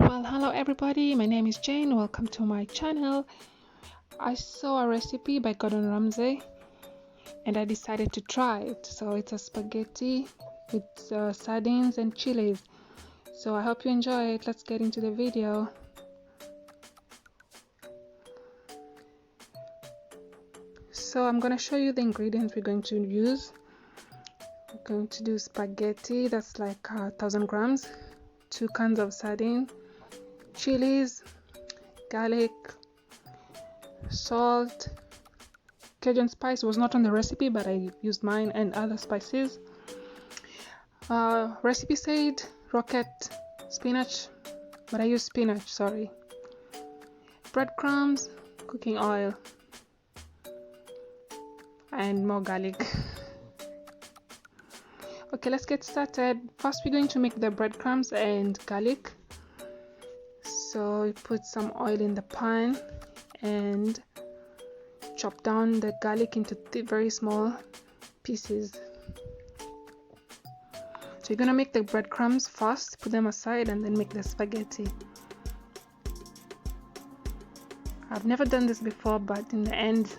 Well, hello everybody, my name is Jane. Welcome to my channel. I saw a recipe by Gordon Ramsay and I decided to try it. So it's a spaghetti with sardines and chilies. So I hope you enjoy it. Let's get into the video. So I'm going to show you the ingredients we're going to use. We're going to do spaghetti, that's like 1000 grams, 2 cans of sardine, chilies, garlic, salt. Cajun spice was not on the recipe, but I used mine, and other spices. Recipe said rocket spinach, but I used spinach, sorry. Breadcrumbs, cooking oil, and more garlic. Okay, let's get started. First we're going to make the breadcrumbs and garlic. So we put some oil in the pan and chop down the garlic into very small pieces. So you're gonna make the breadcrumbs first, put them aside, and then make the spaghetti. I've never done this before, but in the end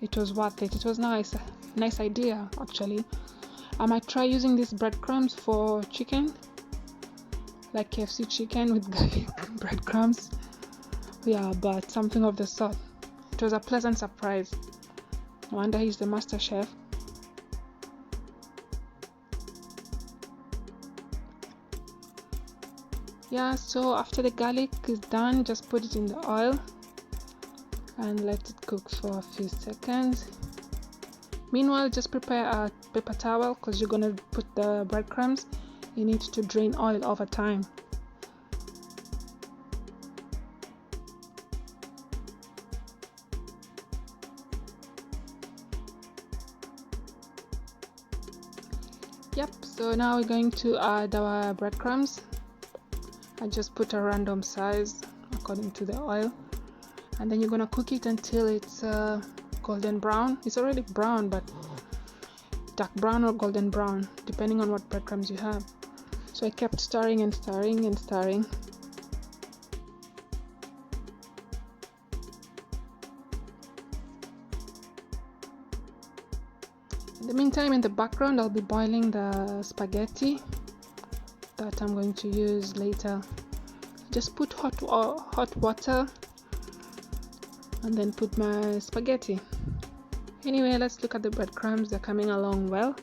it was worth it. It was nice idea actually. I might try using these breadcrumbs for chicken, like KFC chicken with garlic breadcrumbs. Yeah, but something of the sort. It was a pleasant surprise. No wonder he's the master chef. Yeah, so after the garlic is done, just put it in the oil and let it cook for a few seconds. Meanwhile, just prepare a paper towel because you're gonna put the breadcrumbs. You need to drain oil over time. Yep, so now we're going to add our breadcrumbs. I just put a random size according to the oil, and then you're gonna cook it until it's golden brown. It's already brown, but dark brown or golden brown depending on what breadcrumbs you have. So I kept stirring and stirring and stirring. In the meantime, in the background, I'll be boiling the spaghetti that I'm going to use later. Just put hot water and then put my spaghetti. Anyway, let's look at the breadcrumbs. They're coming along well.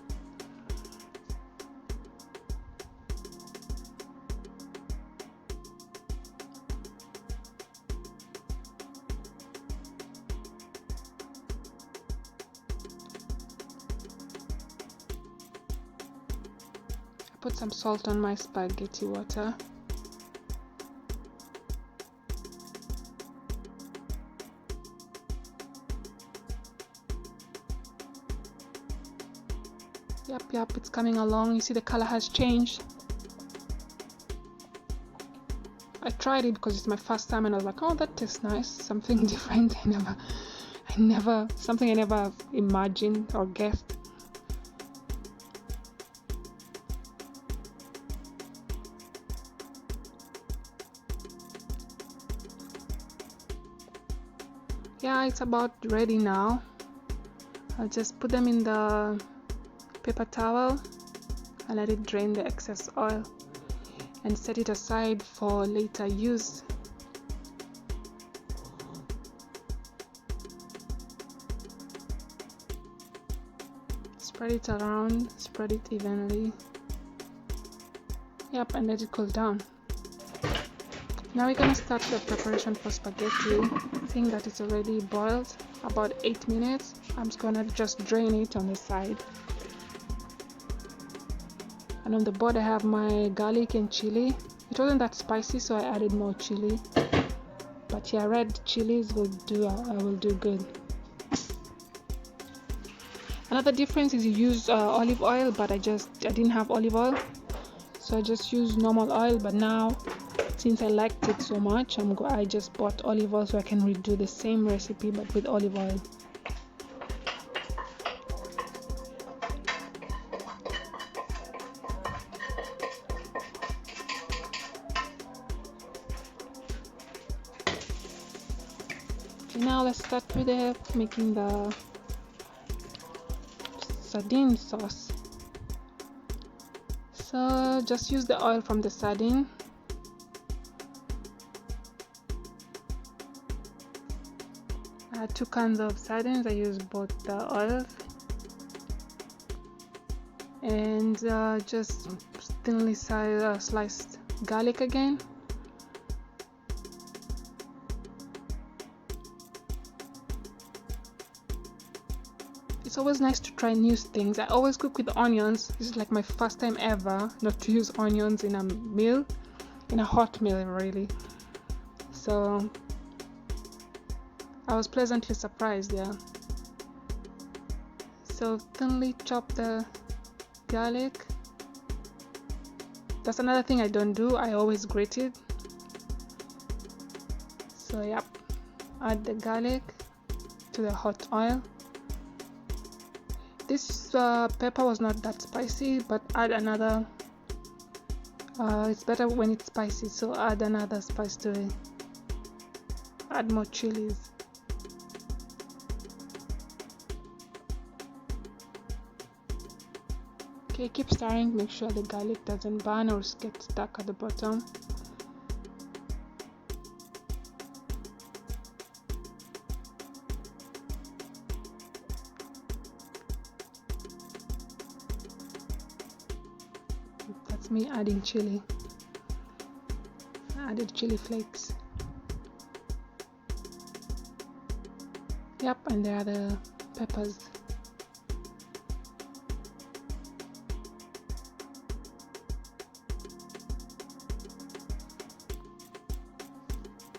Put some salt on my spaghetti water. Yep, it's coming along. You see the color has changed. I tried it because it's my first time and I was like, oh, that tastes nice. Something different. Something I never imagined or guessed. Yeah, it's about ready now. I'll just put them in the paper towel and let it drain the excess oil and set it aside for later use. Spread it around, spread it evenly. Yep, and let it cool down. Now we're gonna start the preparation for spaghetti. Think that it's already boiled about 8 minutes. I'm gonna just drain it on the side. And on the board I have my garlic and chili. It wasn't that spicy, so I added more chili. But yeah, red chilies will do good. Another difference is you use olive oil, but I didn't have olive oil, so I just used normal oil. But now, since I liked it so much, I just bought olive oil so I can redo the same recipe but with olive oil. Okay, now let's start with making the sardine sauce. So just use the oil from the sardine. I had 2 cans of sardines. I used both the oils, and just thinly sliced garlic again. It's always nice to try new things. I always cook with onions. This is like my first time ever not to use onions in a meal, in a hot meal really. So I was pleasantly surprised, yeah. So thinly chop the garlic. That's another thing I don't do. I always grate it. So yep, add the garlic to the hot oil. This pepper was not that spicy, but add another. It's better when it's spicy, so add another spice to it. Add more chilies. Okay, keep stirring, make sure the garlic doesn't burn or get stuck at the bottom. That's me adding chili. I added chili flakes. Yep, and there are the peppers.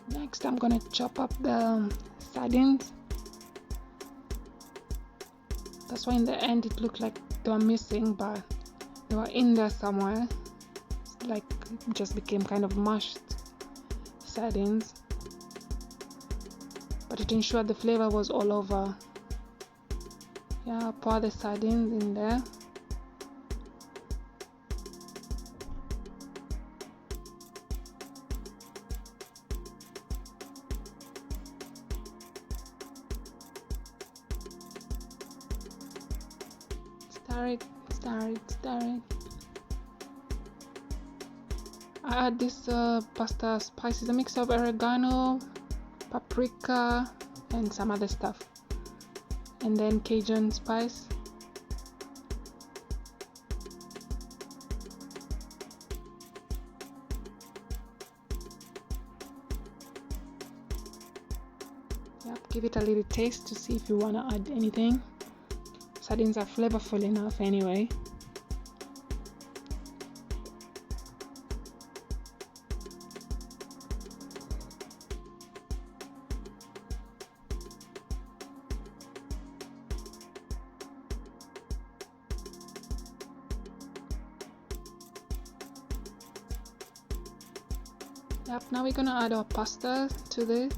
Next, I'm gonna chop up the sardines. That's why in the end it looked like they were missing, but they were in there somewhere. It's like it just became kind of mashed sardines, but it ensured the flavor was all over. Yeah, pour the sardines in there. Stir it. I add this pasta spices, a mix of oregano, paprika, and some other stuff, and then Cajun spice. Yep, give it a little taste to see if you want to add anything. Sardines are flavorful enough anyway. Yep, now we're gonna add our pasta to this.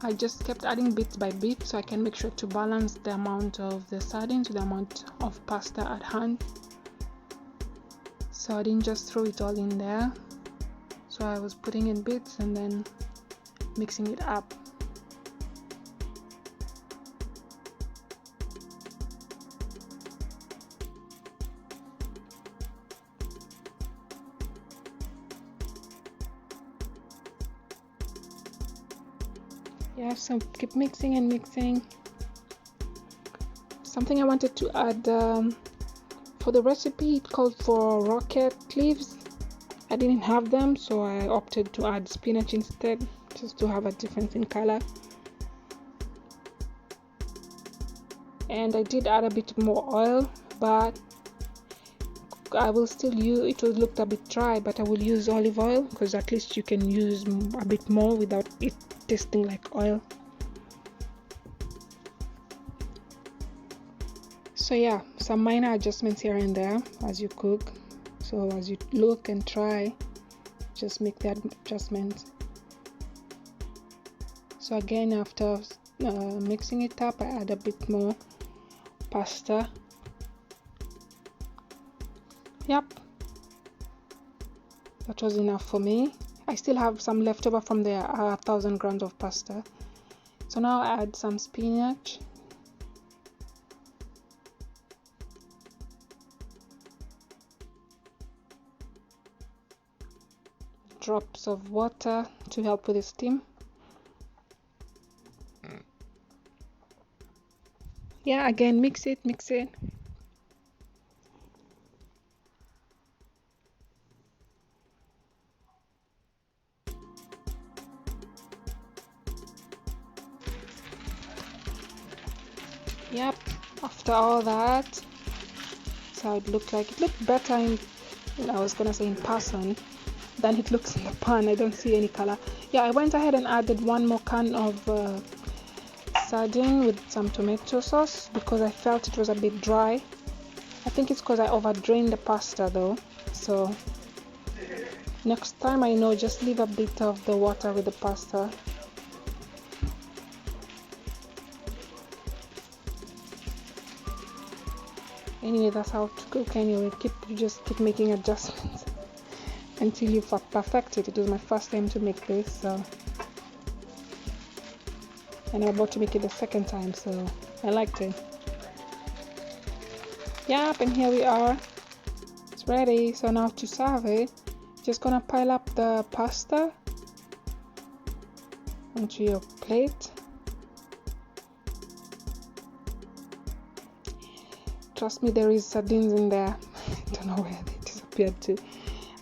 I just kept adding bit by bit so I can make sure to balance the amount of the sardine to the amount of pasta at hand. So I didn't just throw it all in there. So I was putting in bits and then mixing it up. Yeah, so keep mixing and mixing. Something I wanted to add for the recipe, it called for rocket leaves. I didn't have them, so I opted to add spinach instead, just to have a difference in color. And I did add a bit more oil, but I will still use, it will look a bit dry, but I will use olive oil because at least you can use a bit more without it tasting like oil. So yeah, some minor adjustments here and there as you cook. So as you look and try, just make the adjustments. So again, after mixing it up, I add a bit more pasta. Yep, that was enough for me. I still have some leftover from the 1,000 grams of pasta. So now I add some spinach, drops of water to help with the steam. Yeah, again, mix it. Yep, after all that, that's how it looked like. It looked better in, I was gonna say in person, than it looks in the pan. I don't see any color. Yeah, I went ahead and added one more can of sardine with some tomato sauce because I felt it was a bit dry. I think it's because I over drained the pasta though, so next time I know, just leave a bit of the water with the pasta. Anyway, that's how to cook anyway. You just keep making adjustments until you perfect it. It was my first time to make this, so, and I'm about to make it the second time, so I liked it. Yep, and here we are. It's ready. So now to serve it, just gonna pile up the pasta onto your plate. Trust me, there is sardines in there. I don't know where they disappeared to.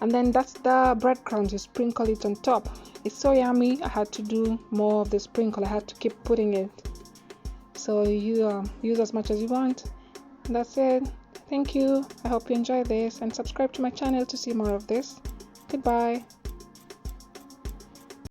And then that's the breadcrumbs. You sprinkle it on top. It's so yummy. I had to do more of the sprinkle. I had to keep putting it. So you use as much as you want. And that's it. Thank you. I hope you enjoy this and subscribe to my channel to see more of this. Goodbye.